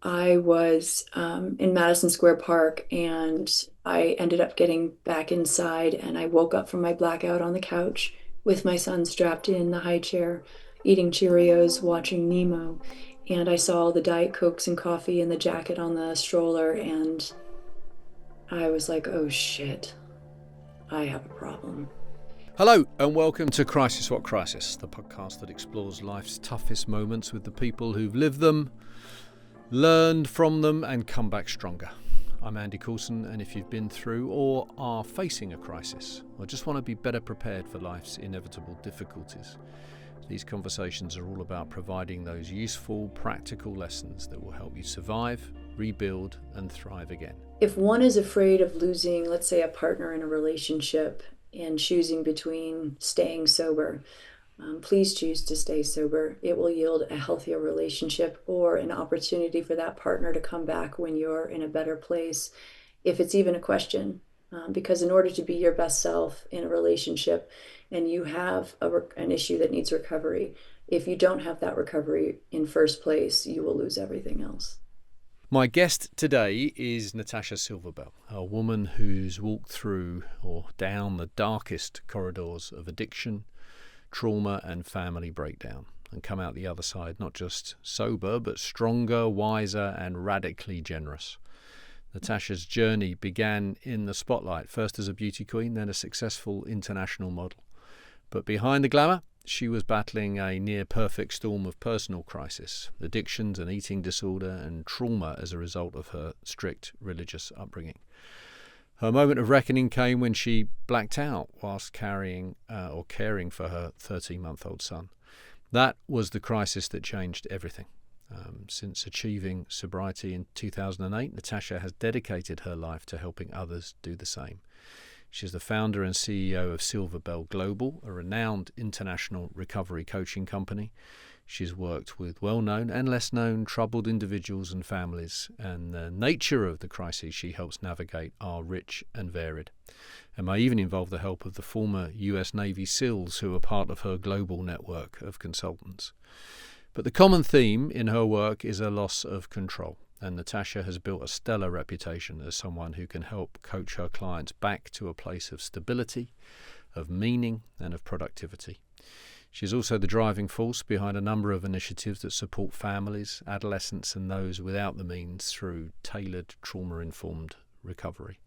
I was in Madison Square Park and I ended up getting back inside and I woke up from my blackout on the couch with my son strapped in the high chair, eating Cheerios, watching Nemo. And I saw all the Diet Cokes and coffee and the jacket on the stroller. And I was like, oh shit, I have a problem. Hello and welcome to Crisis What Crisis, the podcast that explores life's toughest moments with the people who've lived them, learned from them and come back stronger. I'm Andy Coulson, and if you've been through or are facing a crisis or just want to be better prepared for life's inevitable difficulties, these conversations are all about providing those useful, practical lessons that will help you survive, rebuild and thrive again. If one is afraid of losing, let's say, a partner in a relationship and choosing between staying sober, please choose to stay sober. It will yield a healthier relationship or an opportunity for that partner to come back when you're in a better place, if it's even a question. Because in order to be your best self in a relationship and you have an issue that needs recovery, if you don't have that recovery in first place, you will lose everything else. My guest today is Natasha Silver Bell, a woman who's walked through or down the darkest corridors of addiction, trauma and family breakdown and come out the other side not just sober but stronger, wiser and radically generous. Natasha's journey began in the spotlight, first as a beauty queen, then a successful international model. But behind the glamour, she was battling a near-perfect storm of personal crisis, addictions, an eating disorder and trauma as a result of her strict religious upbringing. Her moment of reckoning came when she blacked out whilst caring for her 13-month-old son. That was the crisis that changed everything. Since achieving sobriety in 2008, Natasha has dedicated her life to helping others do the same. She's the founder and CEO of SilverBell Global, a renowned international recovery coaching company. She's worked with well-known and less-known troubled individuals and families, and the nature of the crises she helps navigate are rich and varied, and may even involve the help of the former US Navy SEALs who are part of her global network of consultants. But the common theme in her work is a loss of control. And Natasha has built a stellar reputation as someone who can help coach her clients back to a place of stability, of meaning and of productivity. She's also the driving force behind a number of initiatives that support families, adolescents and those without the means through tailored trauma-informed recovery.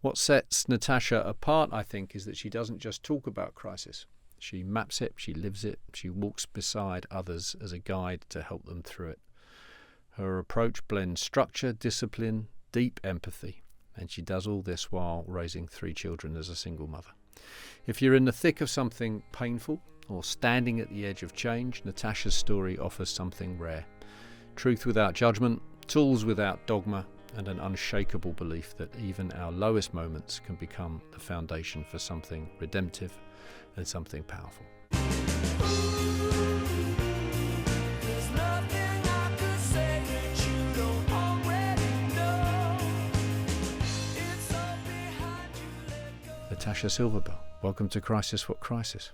What sets Natasha apart, I think, is that she doesn't just talk about crisis. She maps it, she lives it, she walks beside others as a guide to help them through it. Her approach blends structure, discipline, deep empathy, and she does all this while raising 3 children as a single mother. If you're in the thick of something painful or standing at the edge of change, Natasha's story offers something rare. Truth without judgment, tools without dogma, and an unshakable belief that even our lowest moments can become the foundation for something redemptive and something powerful. Natasha Silver Bell, welcome to Crisis What Crisis.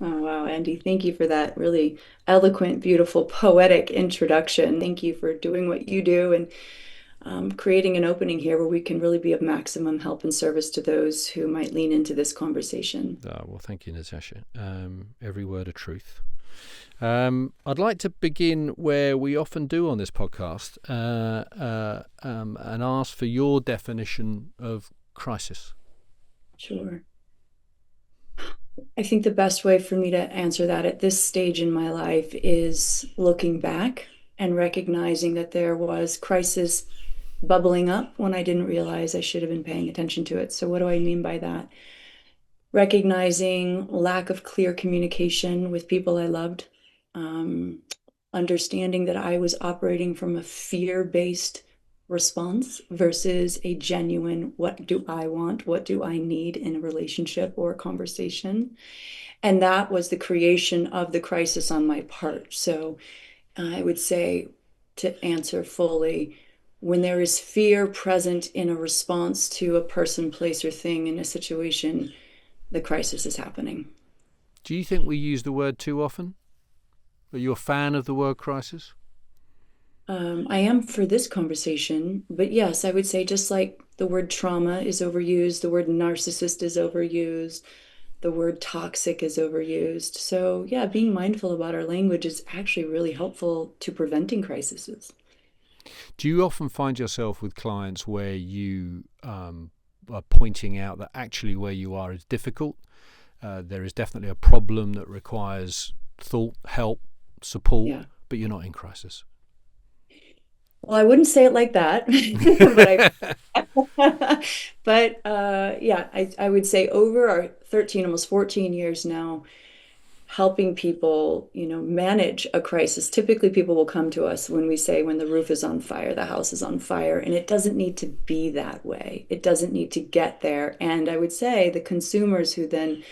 Oh, wow, Andy, thank you for that really eloquent, beautiful, poetic introduction. Thank you for doing what you do and creating an opening here where we can really be of maximum help and service to those who might lean into this conversation. Well, thank you, Natasha. Every word of truth. I'd like to begin where we often do on this podcast and ask for your definition of crisis. Sure. I think the best way for me to answer that at this stage in my life is looking back and recognizing that there was crisis bubbling up when I didn't realize I should have been paying attention to it. So what do I mean by that? Recognizing lack of clear communication with people I loved, understanding that I was operating from a fear-based response versus a genuine, what do I want? What do I need in a relationship or a conversation? And that was the creation of the crisis on my part. So I would say, to answer fully, when there is fear present in a response to a person, place, or thing in a situation, the crisis is happening. Do you think we use the word too often? Are you a fan of the word crisis? I am for this conversation, but yes, I would say just like the word trauma is overused, the word narcissist is overused, the word toxic is overused. So, yeah, being mindful about our language is actually really helpful to preventing crises. Do you often find yourself with clients where you are pointing out that actually where you are is difficult? There is definitely a problem that requires thought, help, support, Yeah. but you're not in crisis. Well, I wouldn't say it like that, but yeah, I would say over our 13, almost 14 years now, helping people, manage a crisis. Typically, people will come to us when we say when the roof is on fire, the house is on fire, and it doesn't need to be that way. It doesn't need to get there. And I would say the consumers who then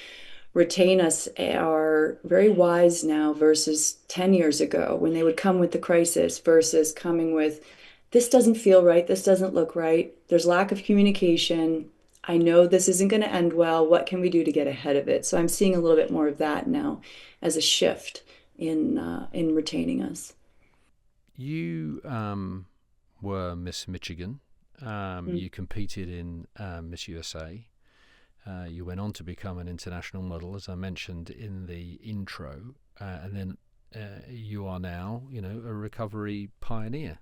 retain us are very wise now versus 10 years ago when they would come with the crisis versus coming with, this doesn't feel right, this doesn't look right, there's lack of communication. I know this isn't going to end well. What can we do to get ahead of it? So I'm seeing a little bit more of that now as a shift in retaining us. You were Miss Michigan. Mm. You competed in Miss USA. You went on to become an international model, as I mentioned in the intro, and then you are now, a recovery pioneer.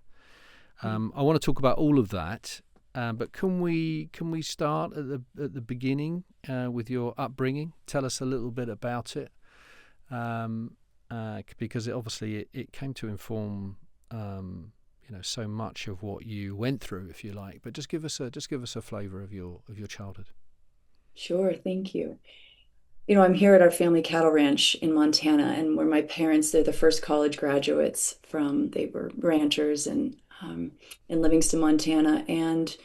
I want to talk about all of that, but can we start at the beginning with your upbringing? Tell us a little bit about it, because it came to inform so much of what you went through, if you like. But just give us a flavour of your childhood. Sure, thank you. I'm here at our family cattle ranch in Montana, and where my parents, they're the first college graduates from, they were ranchers in Livingston, Montana. And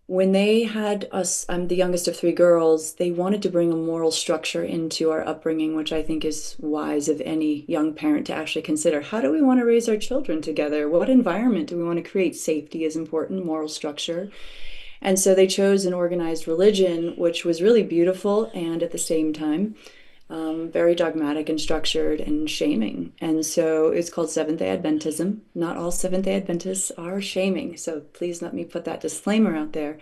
when they had us, I'm the youngest of three girls, they wanted to bring a moral structure into our upbringing, which I think is wise of any young parent to actually consider. How do we want to raise our children together? What environment do we want to create? Safety is important, moral structure. And so they chose an organized religion, which was really beautiful and at the same time very dogmatic and structured and shaming. And so it's called Seventh day Adventism. Not all Seventh day Adventists are shaming. So please let me put that disclaimer out there.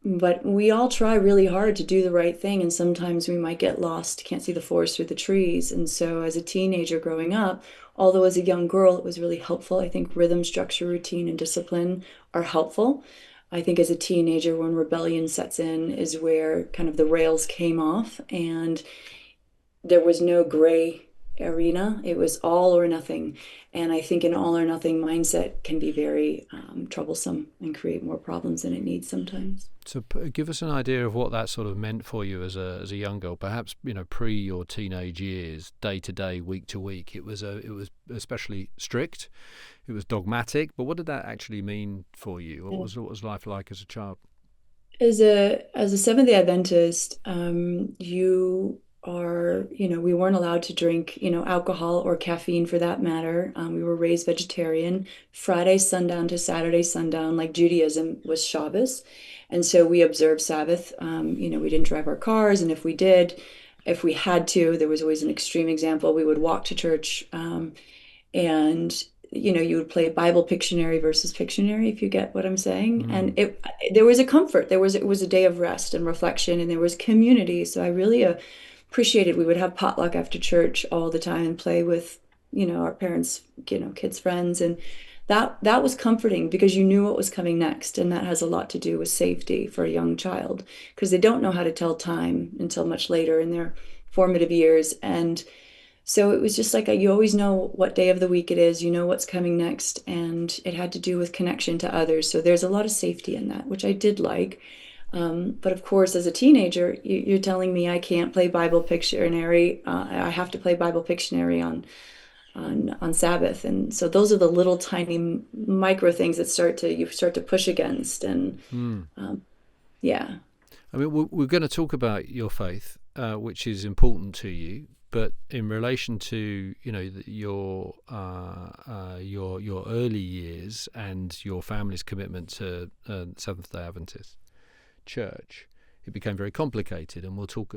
But we all try really hard to do the right thing, and sometimes we might get lost, can't see the forest through the trees. And so, as a teenager growing up, although as a young girl, it was really helpful. I think rhythm, structure, routine, and discipline are helpful. I think as a teenager, when rebellion sets in, is where kind of the rails came off, and there was no gray arena. It was all or nothing. And I think an all or nothing mindset can be very troublesome and create more problems than it needs sometimes. So give us an idea of what that sort of meant for you as a young girl, perhaps pre your teenage years, day to day, week to week. It was especially strict, it was dogmatic. But what did that actually mean for you? What was life like as a child? As a Seventh Day Adventist, you are, we weren't allowed to drink, alcohol or caffeine for that matter. We were raised vegetarian. Friday sundown to Saturday sundown, like Judaism, was Shabbos, and so we observed Sabbath. We didn't drive our cars, and if we did, if we had to, there was always an extreme example. We would walk to church. And you would play Bible Pictionary versus Pictionary, if you get what I'm saying. And Mm. there was a comfort. It was a day of rest and reflection, and there was community. So I really appreciated. We would have potluck after church all the time and play with our parents, kids' friends, and that was comforting because you knew what was coming next, and that has a lot to do with safety for a young child because they don't know how to tell time until much later in their formative years. And so it was just like you always know what day of the week it is, you know what's coming next, and it had to do with connection to others. So there's a lot of safety in that, which I did like. But of course, as a teenager, you're telling me I can't play Bible Pictionary. I have to play Bible Pictionary on Sabbath, and so those are the little tiny micro things that you start to push against, and Mm. um, yeah. I mean, we're going to talk about your faith, which is important to you, but in relation to your early years and your family's commitment to Seventh Day Adventist Church, it became very complicated, and we'll talk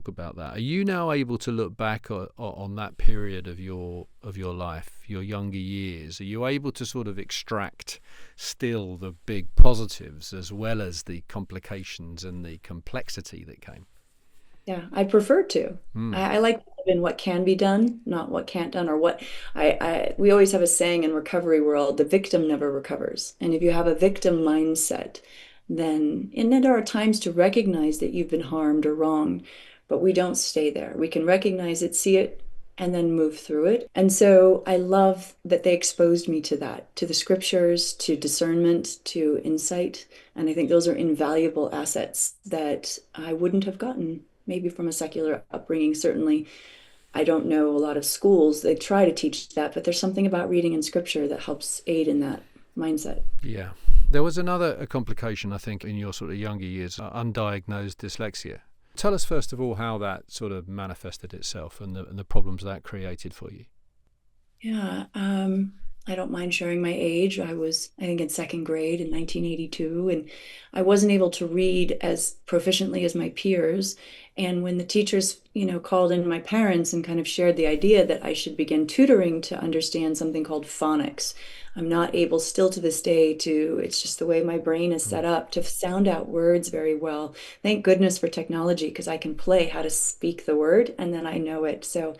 about that. Are you now able to look back on that period of your life, your younger years? Are you able to sort of extract still the big positives as well as the complications and the complexity that came? Yeah, I prefer to. Mm. I like to live in what can be done, not what can't done, or what we always have a saying in recovery world, the victim never recovers. And if you have a victim mindset, and then there are times to recognize that you've been harmed or wronged, but we don't stay there. We can recognize it, see it, and then move through it. And so I love that they exposed me to that, to the scriptures, to discernment, to insight. And I think those are invaluable assets that I wouldn't have gotten maybe from a secular upbringing. Certainly, I don't know a lot of schools. They try to teach that, but there's something about reading in scripture that helps aid in that mindset. Yeah. There was a complication, I think, in your sort of younger years, undiagnosed dyslexia. Tell us, first of all, how that sort of manifested itself and the problems that created for you. Yeah, I don't mind sharing my age. I was, I think, in second grade in 1982, and I wasn't able to read as proficiently as my peers. And when the teachers, called in my parents and kind of shared the idea that I should begin tutoring to understand something called phonics, I'm not able still to this day it's just the way my brain is set up to sound out words very well. Thank goodness for technology because I can play how to speak the word and then I know it. So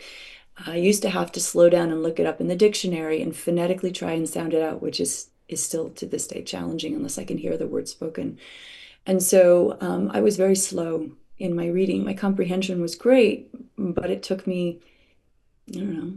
I used to have to slow down and look it up in the dictionary and phonetically try and sound it out, which is still to this day challenging unless I can hear the word spoken. And so I was very slow in my reading. My comprehension was great, but it took me, I don't know,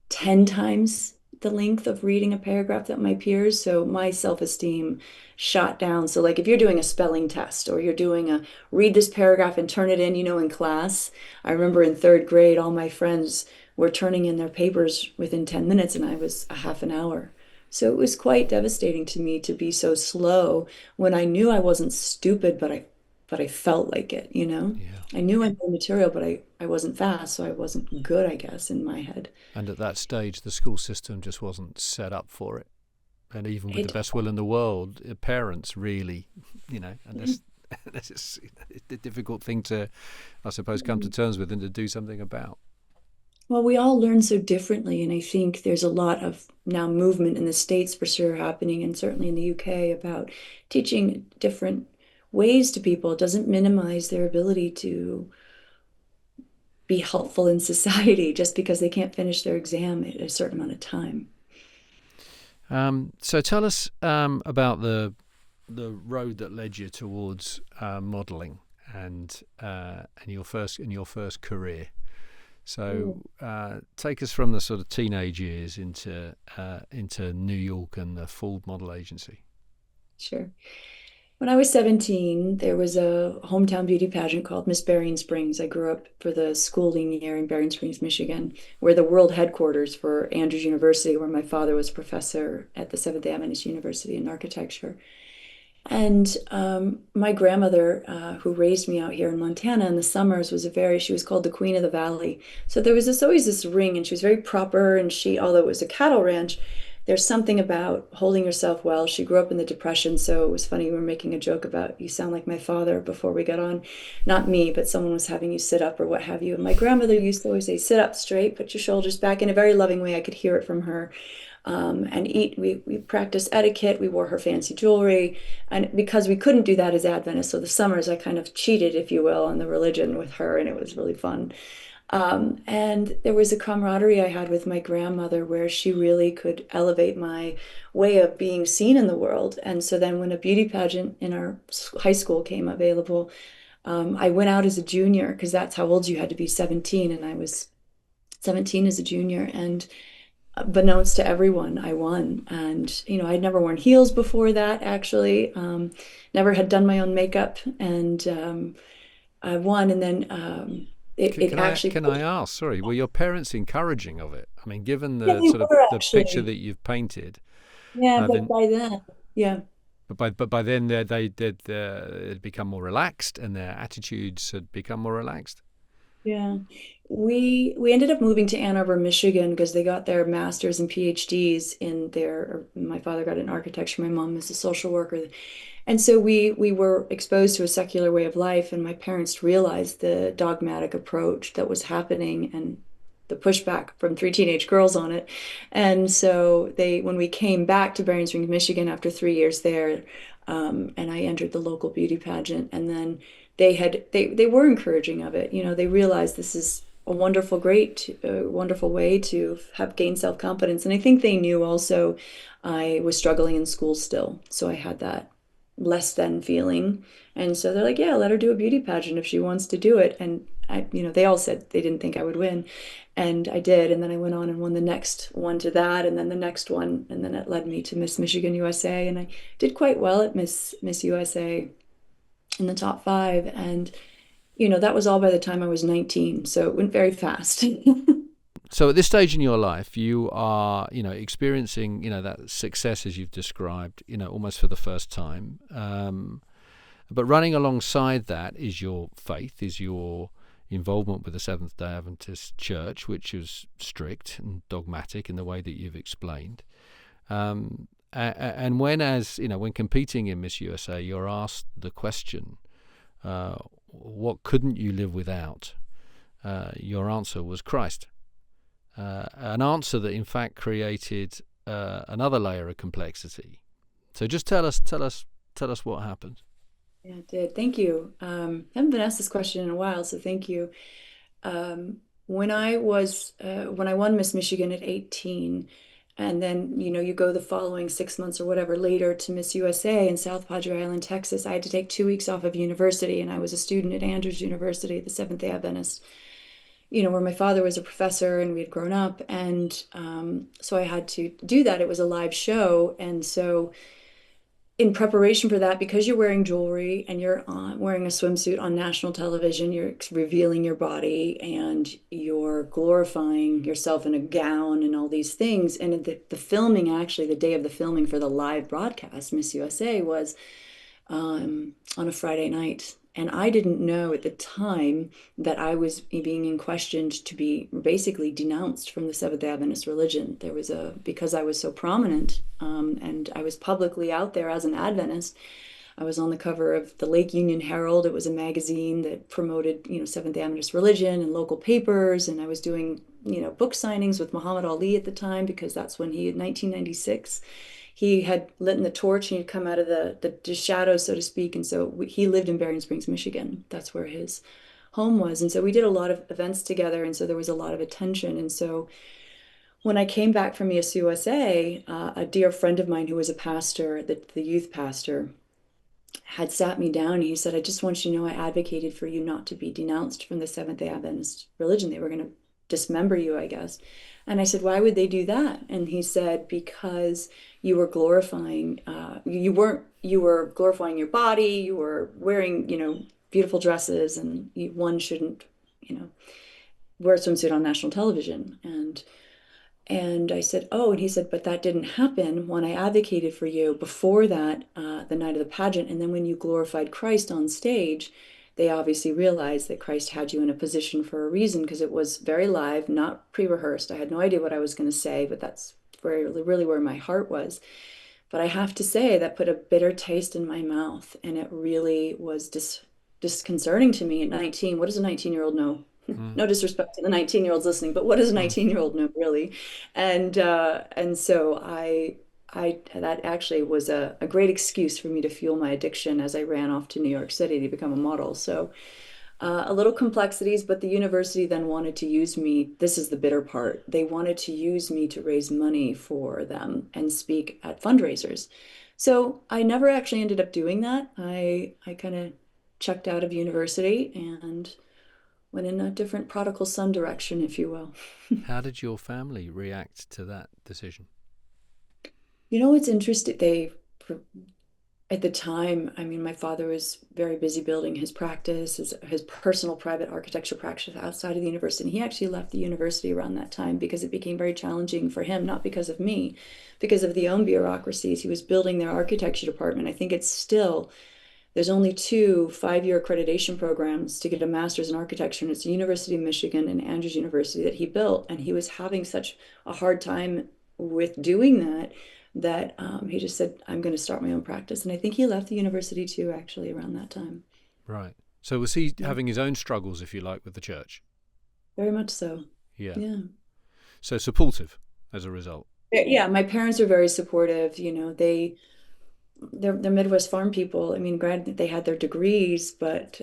10 times the length of reading a paragraph that my peers. So my self-esteem shot down. So like if you're doing a spelling test or you're doing a read this paragraph and turn it in, in class, I remember in third grade, all my friends were turning in their papers within 10 minutes and I was a half an hour. So it was quite devastating to me to be so slow when I knew I wasn't stupid, but I felt like it. Yeah. I knew I knew material, but I wasn't fast, so I wasn't good, I guess, in my head. And at that stage, the school system just wasn't set up for it. And even with the It, best will in the world, parents really, and this is a difficult thing to, I suppose, come to terms with and to do something about. well, we all learn so differently, and I think there's a lot of now movement in the States for sure happening, and certainly in the UK about teaching different ways to people. It doesn't minimize their ability to be helpful in society just because they can't finish their exam at a certain amount of time. So tell us about the road that led you towards modelling and in your first career. So take us from the sort of teenage years into New York and the Ford Model Agency. Sure. When I was 17, there was a hometown beauty pageant called Miss Berrien Springs. I grew up for the schooling year in Berrien Springs, Michigan, where the world headquarters for Andrews University, where my father was professor at the Seventh-day Adventist University in architecture. And my grandmother, who raised me out here in Montana in the summers, she was called the Queen of the Valley. So there was always this ring, and she was very proper. And although it was a cattle ranch, there's something about holding yourself well. She grew up in the Depression, so it was funny. We were making a joke about you sound like my father before we got on. Not me, but someone was having you sit up or what have you. And my grandmother used to always say, sit up straight, put your shoulders back in a very loving way. I could hear it from her. And eat. We practiced etiquette. We wore her fancy jewelry. And because we couldn't do that as Adventists, so the summers I kind of cheated, if you will, on the religion with her, and it was really fun. And there was a camaraderie I had with my grandmother where she really could elevate my way of being seen in the world. And so then when a beauty pageant in our high school came available, I went out as a junior because that's how old you had to be, 17. And I was 17 as a junior. And beknownst to everyone, I won. And, I'd never worn heels before that, actually. Never had done my own makeup. And I won. And then it actually. Can I ask? Sorry, were your parents encouraging of it? I mean, given Yeah, the they sort of were the picture actually. that you've painted, Yeah, but then by then, yeah. but by then they did had become more relaxed and their attitudes had become more relaxed. Yeah. We ended up moving to Ann Arbor, Michigan because they got their masters and PhDs in their, my father got an architecture, my mom is a social worker. And so we were exposed to a secular way of life, and my parents realized the dogmatic approach that was happening and the pushback from three teenage girls on it. And so they, when we came back to Berrien Springs, Michigan after 3 years there, and I entered the local beauty pageant, and then they were encouraging of it. You know, they realized this is a wonderful, great, wonderful way to have gain self-confidence. And I think they knew also I was struggling in school still, so I had that less than feeling. And so they're like, yeah, let her do a beauty pageant if she wants to do it. And they all said they didn't think I would win. And I did. And then I went on and won the next one to that, and then the next one. And then it led me to Miss Michigan USA. And I did quite well at Miss USA in the top five. And, that was all by the time I was 19. So it went very fast. So at this stage in your life, you are, experiencing, that success as you've described, almost for the first time. But running alongside that is your faith, is your involvement with the Seventh-day Adventist Church, which is strict and dogmatic in the way that you've explained. And when competing in Miss USA, you're asked the question, what couldn't you live without? Your answer was Christ. An answer that in fact created another layer of complexity. So just tell us what happened. Yeah, it did. Thank you. Haven't been asked this question in a while, so thank you. When I won Miss Michigan at 18, and then, you go the following 6 months or whatever later to Miss USA in South Padre Island, Texas, I had to take 2 weeks off of university, and I was a student at Andrews University, the Seventh-day Adventist, where my father was a professor and we had grown up. And so I had to do that. It was a live show. And so in preparation for that, because you're wearing jewelry and you're wearing a swimsuit on national television, you're revealing your body and you're glorifying yourself in a gown and all these things. And the filming, actually, the day of the filming for the live broadcast, Miss USA, was on a Friday night. And I didn't know at the time that I was being questioned to be basically denounced from the Seventh-day Adventist religion. Because I was so prominent, and I was publicly out there as an Adventist. I was on the cover of the Lake Union Herald. It was a magazine that promoted, Seventh-day Adventist religion and local papers. And I was doing, book signings with Muhammad Ali at the time, because that's when in 1996, he had lit the torch and he'd come out of the shadows, so to speak. And so he lived in Berrien Springs, Michigan. That's where his home was. And so we did a lot of events together. And so there was a lot of attention. And so when I came back from Miss USA, a dear friend of mine who was a pastor, the youth pastor, had sat me down and he said, I just want you to know I advocated for you not to be denounced from the Seventh-day Adventist religion. They were going to dismember you, I guess. And I said, why would they do that? And he said, because you were glorifying, you were glorifying your body, you were wearing, beautiful dresses, and one shouldn't, wear a swimsuit on national television. And I said, oh, and he said, but that didn't happen when I advocated for you before that, the night of the pageant. And then when you glorified Christ on stage, they obviously realized that Christ had you in a position for a reason, because it was very live, not pre-rehearsed. I had no idea what I was going to say, but that's really where my heart was. But I have to say that put a bitter taste in my mouth, and it really was disconcerting to me at 19. What does a 19-year-old know? Mm. No disrespect to the 19-year-olds listening, but what does a Mm. 19-year-old know, really? And so I that actually was a great excuse for me to fuel my addiction as I ran off to New York City to become a model. So a little complexities, but the university then wanted to use me. This is the bitter part. They wanted to use me to raise money for them and speak at fundraisers. So I never actually ended up doing that. I kind of checked out of university and went in a different prodigal son direction, if you will. How did your family react to that decision? It's interesting. At the time, I mean, my father was very busy building his practice, his personal private architecture practice outside of the university. And he actually left the university around that time because it became very challenging for him, not because of me, because of the own bureaucracies. He was building their architecture department. I think it's still There's only two 5-year accreditation programs to get a master's in architecture, and it's the University of Michigan and Andrews University that he built. And he was having such a hard time with doing that that he just said, I'm going to start my own practice. And I think he left the university too, actually, around that time. Right. So was he Yeah, having his own struggles, if you like, with the church? very much so. Yeah. Yeah. So supportive as a result. Yeah, my parents are very supportive. They're Midwest farm people. I mean, granted, they had their degrees, but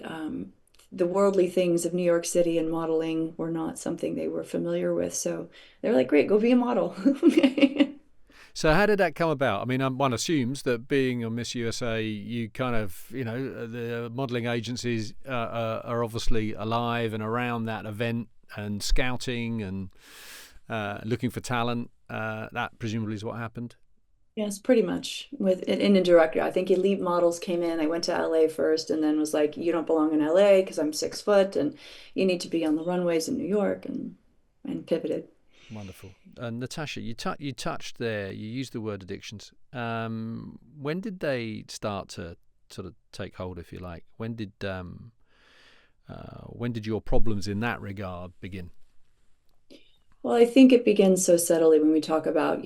the worldly things of New York City and modeling were not something they were familiar with. So they're like, great, go be a model. So how did that come about? I mean, one assumes that being a Miss USA, you kind of, the modelling agencies are obviously alive and around that event and scouting and looking for talent. That presumably is what happened. Yes, pretty much with in a director. I think elite models came in. I went to LA first and then was like, you don't belong in LA because I'm 6 foot and you need to be on the runways in New York and pivoted. Wonderful. Natasha, you touched there. You used the word addictions. When did they start to sort of take hold, if you like? When did your problems in that regard begin? Well, I think it begins so subtly when we talk about,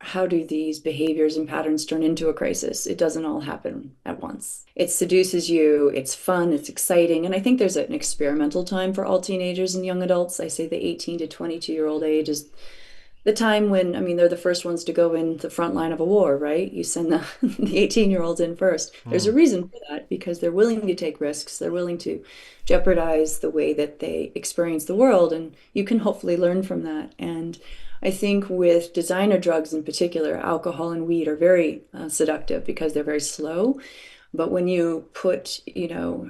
how do these behaviors and patterns turn into a crisis? It doesn't all happen at once. It seduces you, it's fun, it's exciting. And I think there's an experimental time for all teenagers and young adults. I say the 18 to 22-year-old age is the time when, I mean, they're the first ones to go in the front line of a war, right? You send the 18-year-olds in first. There's a Hmm. reason for that because they're willing to take risks. They're willing to jeopardize the way that they experience the world. And you can hopefully learn from that. And I think with designer drugs in particular, alcohol and weed are very seductive because they're very slow. But when you put,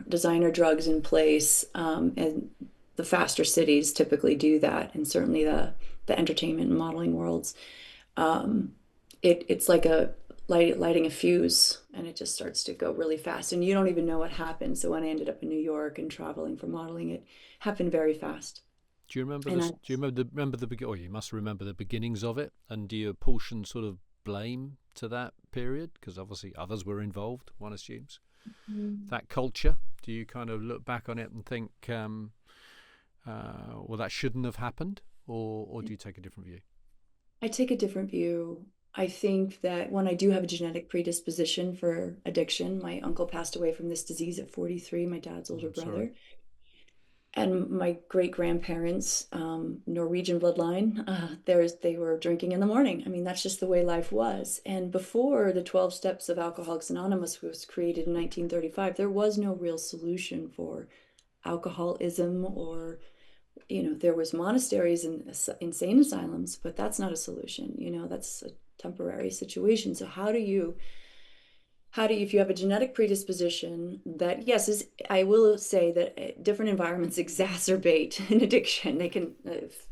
designer drugs in place, and the faster cities typically do that, and certainly the entertainment and modeling worlds, um, it's like lighting a fuse, and it just starts to go really fast, and you don't even know what happened. So when I ended up in New York and traveling for modeling, it happened very fast. Do you remember And this? I, Do you remember the begin? Or you must remember the beginnings of it. And do you apportion sort of blame to that period? Because obviously others were involved. One assumes that culture. Do you kind of look back on it and think, well, that shouldn't have happened, or do you take a different view? I take a different view. I think that when I do have a genetic predisposition for addiction, my uncle passed away from this disease at 43, my dad's older I'm sorry. brother. And my great grandparents, Norwegian bloodline, they were drinking in the morning. I mean, that's just the way life was. And before the 12 steps of Alcoholics Anonymous was created in 1935, there was no real solution for alcoholism, or there was monasteries and insane asylums, but that's not a solution. That's a temporary situation. So if you have a genetic predisposition that, yes, I will say that different environments exacerbate an addiction. They can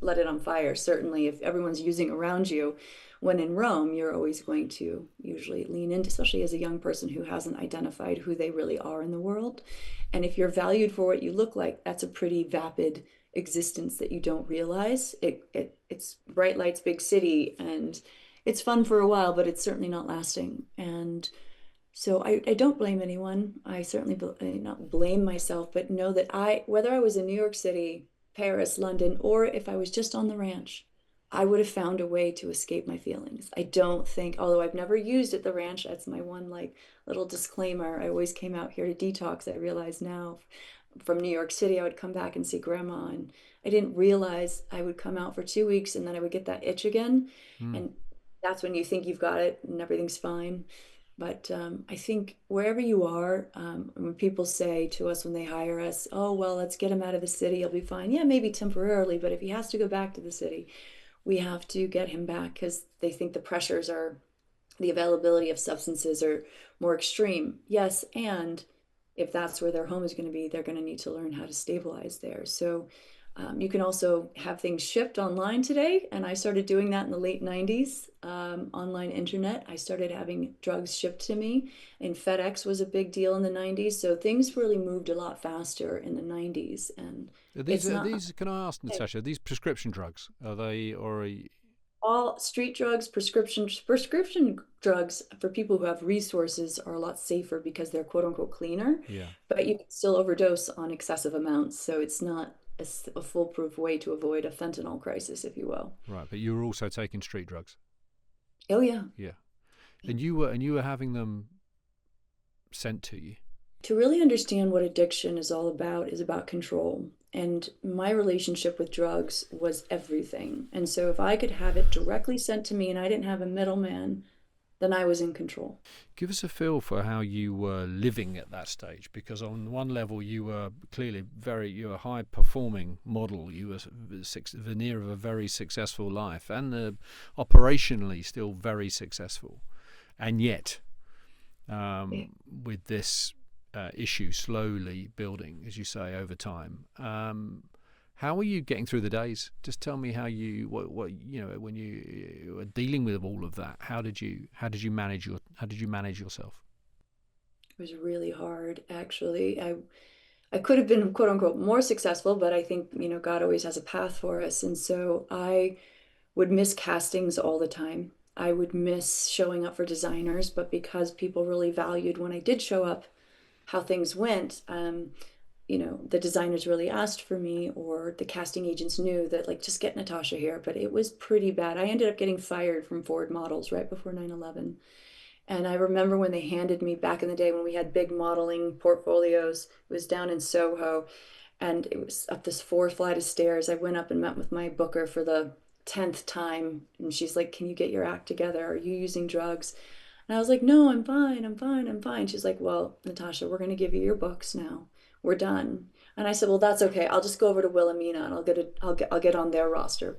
let it on fire. Certainly, if everyone's using around you, when in Rome, you're always going to usually lean into, especially as a young person who hasn't identified who they really are in the world. And if you're valued for what you look like, that's a pretty vapid existence that you don't realize. It's bright lights, big city, and it's fun for a while, but it's certainly not lasting. And so I don't blame anyone. I certainly not blame myself, but know that whether I was in New York City, Paris, London, or if I was just on the ranch, I would have found a way to escape my feelings. I don't think, although I've never used at the ranch, that's my one like little disclaimer. I always came out here to detox. I realize now from New York City, I would come back and see grandma, and I didn't realize I would come out for 2 weeks and then I would get that itch again. Hmm. And that's when you think you've got it and everything's fine. But I think wherever you are, when people say to us when they hire us, oh, well, let's get him out of the city, he'll be fine. Yeah, maybe temporarily, but if he has to go back to the city, we have to get him back because they think the availability of substances are more extreme. Yes, and if that's where their home is going to be, they're going to need to learn how to stabilize there. So you can also have things shipped online today. And I started doing that in the late 90s, online internet. I started having drugs shipped to me, and FedEx was a big deal in the 90s. So things really moved a lot faster in the 90s. And Are these it's are not these? Can I ask Natasha? Are these prescription drugs? Are they or? all street drugs, prescription drugs for people who have resources are a lot safer because they're quote unquote cleaner, Yeah. but you can still overdose on excessive amounts. So it's not a foolproof way to avoid a fentanyl crisis, if you will. Right. But you were also taking street drugs. Oh, yeah. Yeah. And you were having them sent to you. To really understand what addiction is about control. And my relationship with drugs was everything. And so if I could have it directly sent to me and I didn't have a middleman, then I was in control. Give us a feel for how you were living at that stage, because on one level you were clearly you were a high performing model. You were veneer of a very successful life, and operationally still very successful, and yet with this issue slowly building, as you say, over time. How are you getting through the days? Just tell me how what when you were dealing with all of that. How did you manage yourself? It was really hard, actually. I could have been quote unquote more successful, but I think, God always has a path for us. And so I would miss castings all the time. I would miss showing up for designers, but because people really valued when I did show up, how things went, the designers really asked for me, or the casting agents knew that, like, just get Natasha here. But it was pretty bad. I ended up getting fired from Ford Models right before 9/11. And I remember when they handed me back in the day when we had big modeling portfolios, it was down in Soho, and it was up this 4 flight of stairs. I went up and met with my booker for the 10th time, and she's like, "Can you get your act together? Are you using drugs?" And I was like, "No, I'm fine. I'm fine. I'm fine." She's like, "Well, Natasha, we're going to give you your books now. We're done." And I said, "Well, that's okay. I'll just go over to Wilhelmina and I'll get on their roster."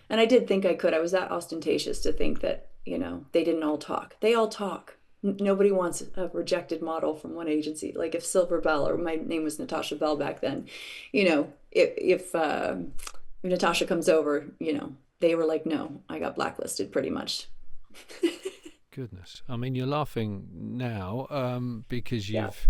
And I did think I could. I was that ostentatious to think that, they didn't all talk. They all talk. Nobody wants a rejected model from one agency. Like if Silver Bell, or my name was Natasha Bell back then, if Natasha comes over, they were like, "No, I got blacklisted," pretty much. Goodness, I mean, you're laughing now because Yeah. you've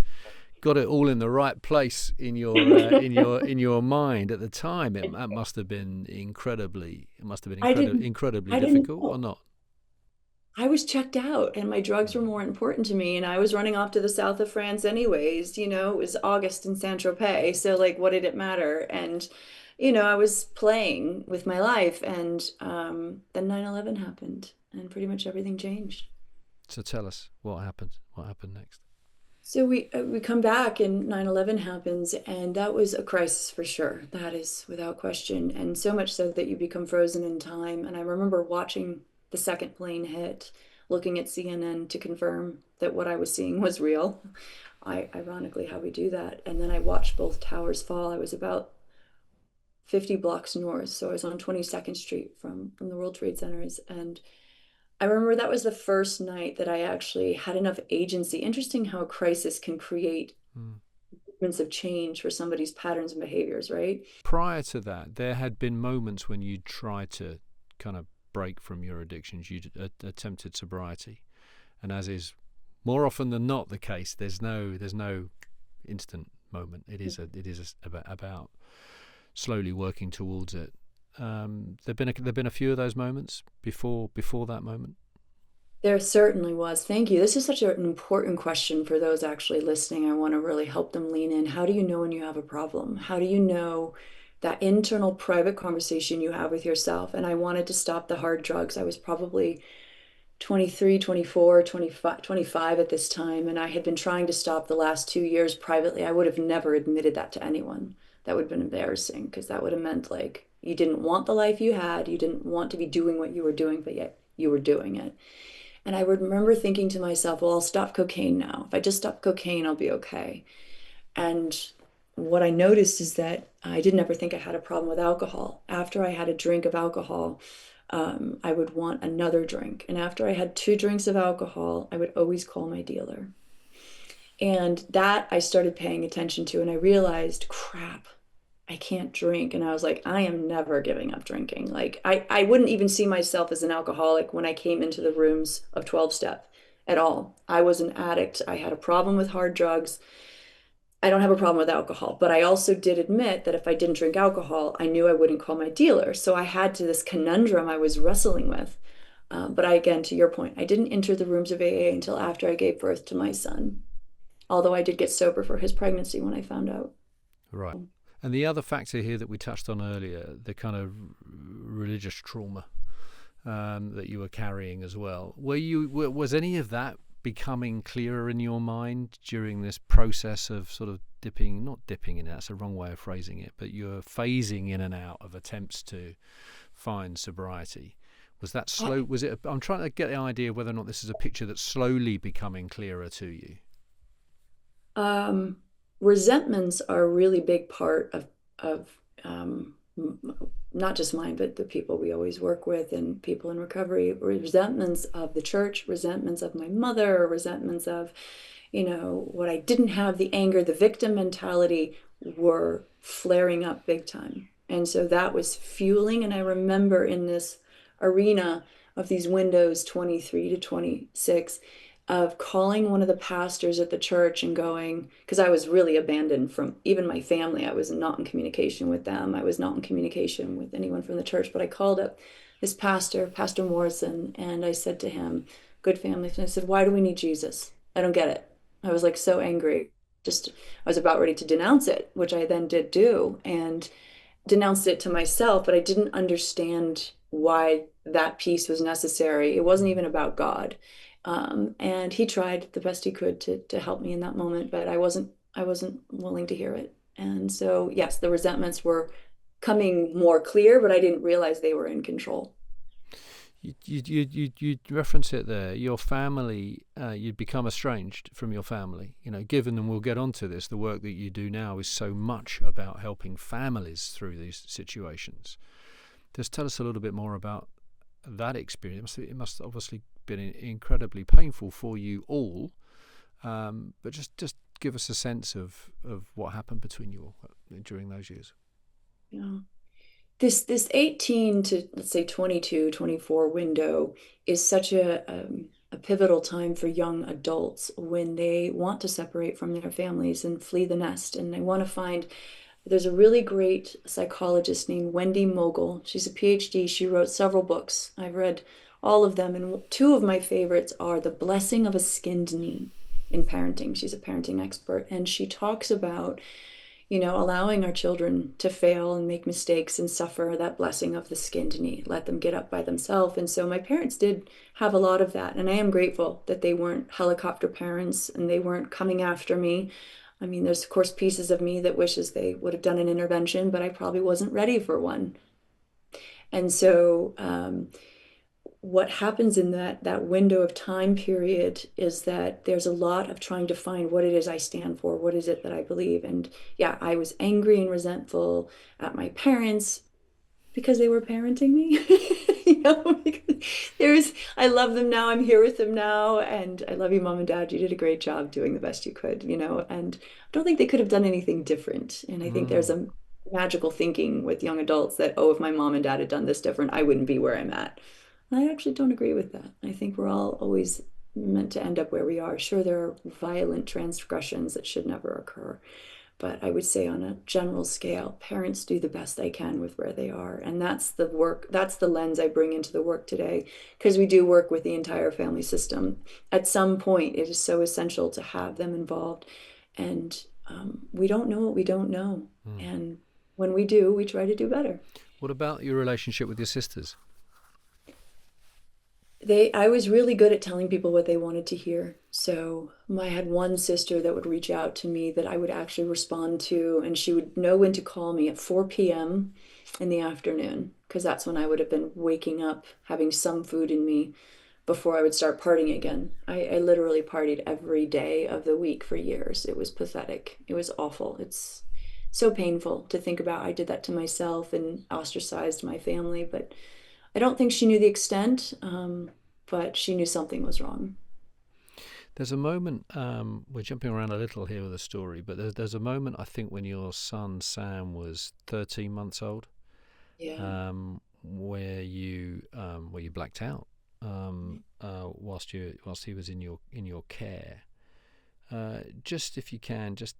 got it all in the right place in your in your mind at the time. That must have been incredibly. It must have been I didn't incredibly I didn't difficult, or know. not? I was checked out and my drugs were Mm. more important to me, and I was running off to the south of France anyways. It was August in Saint-Tropez, so like what did it matter? And I was playing with my life, and then 9/11 happened and pretty much everything changed. So tell us what happened. What happened next? So we come back and 9/11 happens, and that was a crisis for sure. That is without question. And so much so that you become frozen in time. And I remember watching the second plane hit, looking at CNN to confirm that what I was seeing was real. Ironically, how we do that. And then I watched both towers fall. I was about 50 blocks north, so I was on 22nd Street from the World Trade Centers. And I remember that was the first night that I actually had enough agency. Interesting how a crisis can create Mm. movements of change for somebody's patterns and behaviors, right? Prior to that, there had been moments when you tried to kind of break from your addictions. You attempted sobriety, and as is more often than not the case, there's no instant moment. It is about slowly working towards it. There've been a few of those moments before that moment. There certainly was. Thank you. This is such an important question for those actually listening. I want to really help them lean in. How do you know when you have a problem? How do you know that internal private conversation you have with yourself? And I wanted to stop the hard drugs. I was probably 23, 24, 25, 25 at this time, and I had been trying to stop the last 2 years privately. I would have never admitted that to anyone. That would have been embarrassing because that would have meant like you didn't want the life you had, you didn't want to be doing what you were doing, but yet you were doing it. And I would remember thinking to myself, well, I'll stop cocaine now. If I just stop cocaine, I'll be okay. And what I noticed is that I didn't ever think I had a problem with alcohol. After I had a drink of alcohol, I would want another drink. And after I had 2 drinks of alcohol, I would always call my dealer. And that I started paying attention to, and I realized, crap, I can't drink. And I was like, I am never giving up drinking. Like, I wouldn't even see myself as an alcoholic when I came into the rooms of 12 step at all. I was an addict. I had a problem with hard drugs. I don't have a problem with alcohol, but I also did admit that if I didn't drink alcohol, I knew I wouldn't call my dealer. So I had to this conundrum I was wrestling with. But I, again, to your point, I didn't enter the rooms of AA until after I gave birth to my son, although I did get sober for his pregnancy when I found out. Right. And the other factor here that we touched on earlier, the kind of religious trauma that you were carrying as well. Was any of that becoming clearer in your mind during this process of sort of not dipping in, that's a wrong way of phrasing it, but you're phasing in and out of attempts to find sobriety? Was that slow? Was it? I'm trying to get the idea whether or not this is a picture that's slowly becoming clearer to you. Um, Resentments are a really big part of um, not just mine, but the people we always work with and people in recovery. Resentments of the church, resentments of my mother, resentments of, what I didn't have, the anger, the victim mentality were flaring up big time. And so that was fueling. And I remember in this arena of these windows, 23 to 26, of calling one of the pastors at the church and going, because I was really abandoned from even my family. I was not in communication with them. I was not in communication with anyone from the church. But I called up this pastor, Pastor Morrison, and I said to him, good family, and I said, why do we need Jesus? I don't get it. I was like so angry. Just, I was about ready to denounce it, which I then did do, and denounced it to myself, but I didn't understand why that piece was necessary. It wasn't even about God. And he tried the best he could to help me in that moment, but I wasn't willing to hear it. And so, yes, the resentments were coming more clear, but I didn't realize they were in control. You reference it there. Your family, you'd become estranged from your family. Given, and we'll get onto this, the work that you do now is so much about helping families through these situations. Just tell us a little bit more about that experience. It must obviously been incredibly painful for you all, but just give us a sense of what happened between you all during those years. Yeah. This 18 to, let's say, 22, 24 window is such a pivotal time for young adults when they want to separate from their families and flee the nest. And they want to find, there's a really great psychologist named Wendy Mogul. She's a PhD. She wrote several books. I've read all of them. And two of my favorites are The Blessing of a Skinned Knee in Parenting. She's a parenting expert. And she talks about allowing our children to fail and make mistakes and suffer that blessing of the skinned knee, let them get up by themselves. And so my parents did have a lot of that. And I am grateful that they weren't helicopter parents and they weren't coming after me. I mean, there's of course pieces of me that wishes they would have done an intervention, but I probably wasn't ready for one. And so what happens in that window of time period is that there's a lot of trying to find what it is I stand for, what is it that I believe. And yeah, I was angry and resentful at my parents because they were parenting me. I love them now. I'm here with them now, and I love you, mom and dad. You did a great job doing the best you could, and I don't think they could have done anything different. And I think there's Mm. a magical thinking with young adults that, oh, if my mom and dad had done this different, I wouldn't be where I'm at. I actually don't agree with that. I think we're all always meant to end up where we are. Sure, there are violent transgressions that should never occur. But I would say on a general scale, parents do the best they can with where they are. And that's the work, that's the lens I bring into the work today, because we do work with the entire family system. At some point, it is so essential to have them involved. And we don't know what we don't know. Mm. And when we do, we try to do better. What about your relationship with your sisters? I was really good at telling people what they wanted to hear. So I had one sister that would reach out to me that I would actually respond to, and she would know when to call me at 4 p.m. in the afternoon, because that's when I would have been waking up, having some food in me before I would start partying again. I literally partied every day of the week for years. It was pathetic. It was awful. It's so painful to think about. I did that to myself and ostracized my family, but I don't think she knew the extent, but she knew something was wrong. There's a moment, we're jumping around a little here with the story, but there's a moment, I think, when your son Sam was 13 months old, Yeah. where you blacked out whilst he was in your care. Just if you can, just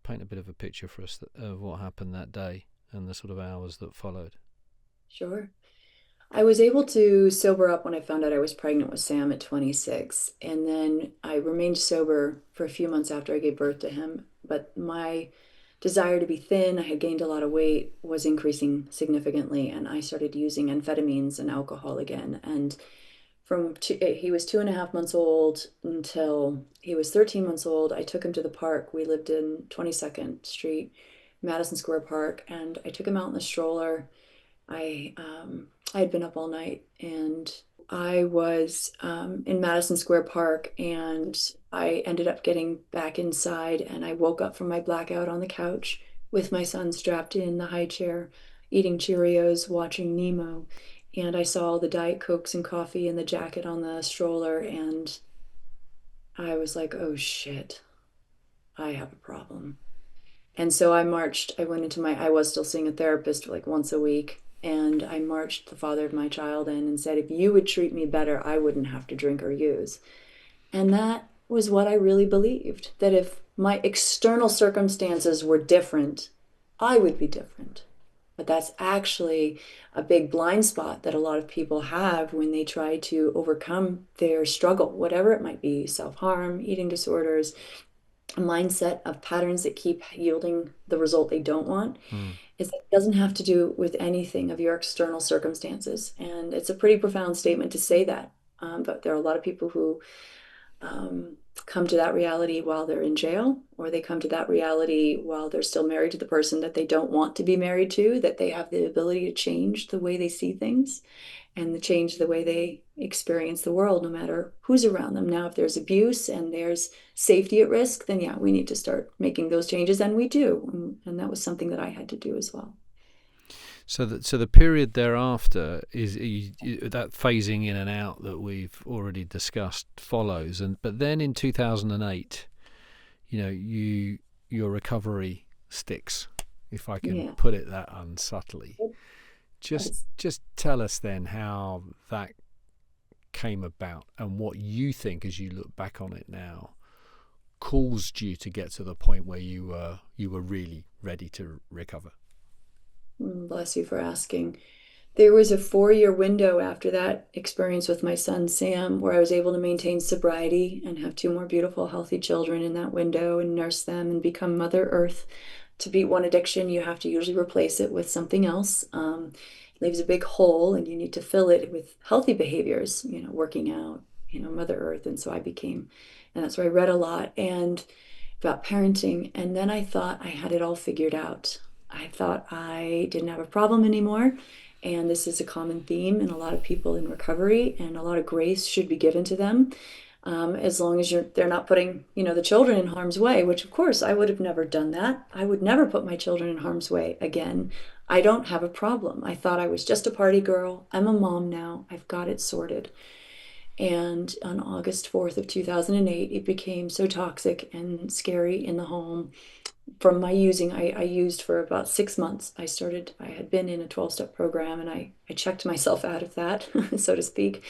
paint a bit of a picture for us of what happened that day and the sort of hours that followed. Sure. I was able to sober up when I found out I was pregnant with Sam at 26. And then I remained sober for a few months after I gave birth to him. But my desire to be thin, I had gained a lot of weight, was increasing significantly. And I started using amphetamines and alcohol again. And he was 2.5 months old until he was 13 months old. I took him to the park. We lived in 22nd Street, Madison Square Park. And I took him out in the stroller. I had been up all night and I was in Madison Square Park and I ended up getting back inside and I woke up from my blackout on the couch with my son strapped in the high chair, eating Cheerios, watching Nemo. And I saw all the Diet Cokes and coffee in the jacket on the stroller and I was like, oh shit, I have a problem. And so I went into I was still seeing a therapist like once a week. And I marched the father of my child in and said, if you would treat me better, I wouldn't have to drink or use. And that was what I really believed, that if my external circumstances were different, I would be different. But that's actually a big blind spot that a lot of people have when they try to overcome their struggle, whatever it might be, self-harm, eating disorders, a mindset of patterns that keep yielding the result they don't want, Mm. is that it doesn't have to do with anything of your external circumstances. And it's a pretty profound statement to say that. But there are a lot of people who come to that reality while they're in jail, or they come to that reality while they're still married to the person that they don't want to be married to, that they have the ability to change the way they see things and to change the way they experience the world, no matter who's around them. Now, if there's abuse and there's safety at risk, then yeah, we need to start making those changes, and we do. And that was something that I had to do as well. So the period thereafter is that phasing in and out that we've already discussed follows, and but then in 2008, your recovery sticks, if I can Yeah. put it that unsubtly. Just Yes. just tell us then how that came about and what you think, as you look back on it now, caused you to get to the point where you were really ready to recover. Bless you for asking. There was a 4-year window after that experience with my son Sam where I was able to maintain sobriety and have two more beautiful, healthy children in that window and nurse them and become Mother Earth. To beat one addiction, you have to usually replace it with something else. It leaves a big hole, and you need to fill it with healthy behaviors, working out, Mother Earth. And so and that's where I read a lot and about parenting. And then I thought I had it all figured out. I thought I didn't have a problem anymore. And this is a common theme in a lot of people in recovery, and a lot of grace should be given to them, as long as they're not putting, the children in harm's way, which of course I would have never done that. I would never put my children in harm's way again. I don't have a problem. I thought I was just a party girl. I'm a mom now. I've got it sorted. And on August 4th of 2008, it became so toxic and scary in the home. From my using, I used for about 6 months. I had been in a 12-step program and I checked myself out of that, so to speak.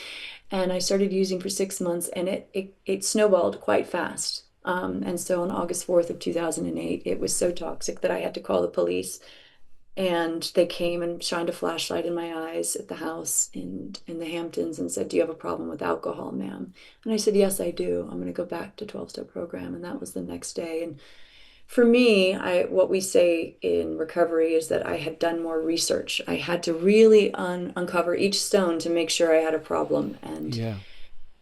And I started using for 6 months and it snowballed quite fast. And so on August 4th of 2008, it was so toxic that I had to call the police. And they came and shined a flashlight in my eyes at the house in the Hamptons and said, do you have a problem with alcohol, ma'am? And I said, yes, I do. I'm going to go back to 12-step program. And that was the next day. And for me, what we say in recovery is that I had done more research. I had to really uncover each stone to make sure I had a problem. And Yeah,